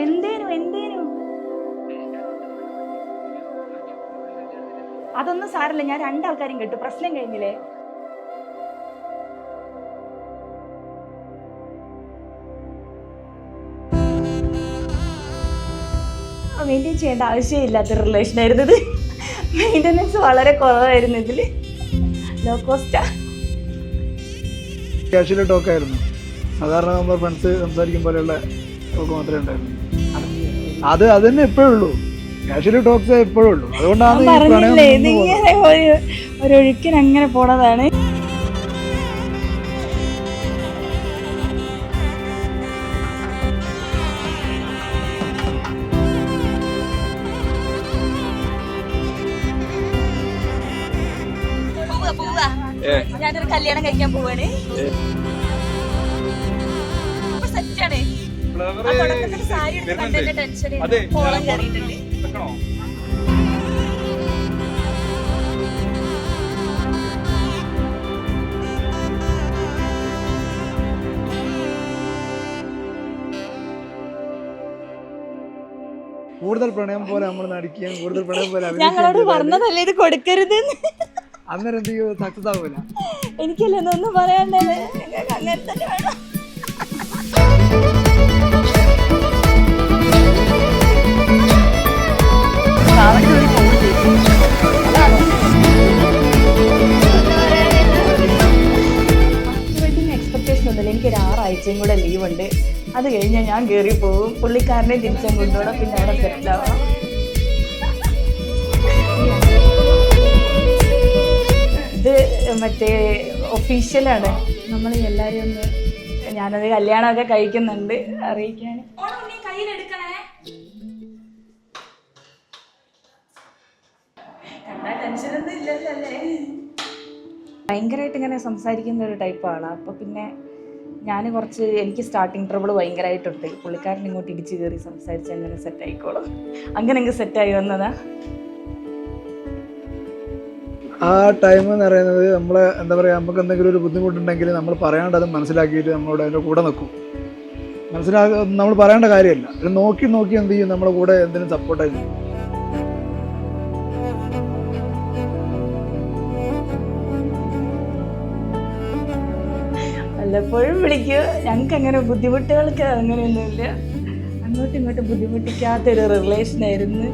എന്തേനു എന്തേനു അതൊന്നും സാരല്ല, ഞാൻ രണ്ടാൾക്കാരും കേട്ടു, പ്രശ്നം കഴിഞ്ഞില്ലേ? മെയിൻറ്റെയിൻ ചെയ്യേണ്ട ആവശ്യമില്ലാത്ത റിലേഷൻ ആയിരുന്നു ഇത്. മെയിൻ്റെനൻസ് വളരെ കുറവായിരുന്നു ഇതില്. ലോ കോസ്റ്റാ. കാഷ്വൽ ടോക്കായിരുന്നു. സാധാരണ നമ്മൾ ഫ്രണ്ട്സ് സംസാരിക്കും പോലെയുള്ള ടോക്ക് മാത്രമേ ഉണ്ടായിരുന്നു. അത് തന്നെ എപ്പോഴും ഉള്ളൂ. കാഷ്വൽ ടോക്സ് എപ്പോഴും ഉള്ളൂ. അതുകൊണ്ടാണ് ഒരൊഴുക്കിന് അങ്ങനെ പോണതാണ്. ഞാനൊരു കല്യാണം കഴിക്കാൻ പോവാണ്. സെറ്റാണ്. സാരി എടുത്ത് ടെൻഷൻ കോളം കയറിയിട്ടുണ്ട്. കൂടുതൽ പ്രണയം പോലെ നമ്മൾ നടിക്കുകയും കൂടുതൽ പ്രണയം പോലെ ഞങ്ങളോട് പറഞ്ഞതല്ലേ ഇത് കൊടുക്കരുത്. അന്നേരം എന്ത് ചെയ്യും? സക്സസ് ആവൂല. എനിക്കല്ലേ ഒന്നും പറയാണ്ടത്. അങ്ങനെ തന്നെ വേണം. എക്സ്പെക്ടേഷൻ ഒന്നുമില്ല. എനിക്കൊരു 6 ആഴ്ചയും കൂടെ ലീവ് ഉണ്ട്. അത് കഴിഞ്ഞാൽ ഞാൻ കയറി പോകും. പുള്ളിക്കാരനെ തിരിച്ചും കൊണ്ടുപോകണം. പിന്നെ അവിടെ സെറ്റിൽ ആവണം. ഇത് മറ്റേ ഒഫീഷ്യലാണ്. നമ്മൾ എല്ലാവരും ഒന്ന് ഞാനത് കല്യാണമൊക്കെ കഴിക്കുന്നുണ്ട്, അറിയിക്കാൻ. ടെൻഷനൊന്നും ഇല്ലല്ലേ? ഭയങ്കരമായിട്ട് ഇങ്ങനെ സംസാരിക്കുന്ന ഒരു ടൈപ്പാണ്. അപ്പോൾ പിന്നെ ഞാൻ കുറച്ച്, എനിക്ക് സ്റ്റാർട്ടിങ് ട്രബിൾ ഭയങ്കരമായിട്ടുണ്ട്. പുള്ളിക്കാരൻ ഇങ്ങോട്ട് ഇടിച്ച് കയറി സംസാരിച്ച് അങ്ങനെ സെറ്റ് ആയിക്കോളും. അങ്ങനെ അങ്ങ് സെറ്റായി വന്നതാ. ആ ടൈം എന്ന് പറയുന്നത് നമ്മൾ എന്താ പറയുക, നമുക്ക് എന്തെങ്കിലും ഒരു ബുദ്ധിമുട്ടുണ്ടെങ്കിൽ നമ്മൾ പറയാണ്ട് അത് മനസ്സിലാക്കിയിട്ട് നമ്മളോട് അതിൻ്റെ കൂടെ നിൽക്കും. നമ്മൾ പറയേണ്ട കാര്യമല്ല, അത് നോക്കി നോക്കി എന്ത് ചെയ്യും, നമ്മുടെ കൂടെ എന്തെങ്കിലും സപ്പോർട്ടായി നിൽക്കും. വല്ലപ്പോഴും വിളിക്കും. ഞങ്ങൾക്ക് അങ്ങനെ ബുദ്ധിമുട്ടുകൾക്ക് അങ്ങനെയൊന്നുമില്ല. അങ്ങോട്ടും ഇങ്ങോട്ടും ബുദ്ധിമുട്ടിക്കാത്തൊരു റിലേഷനായിരുന്നു.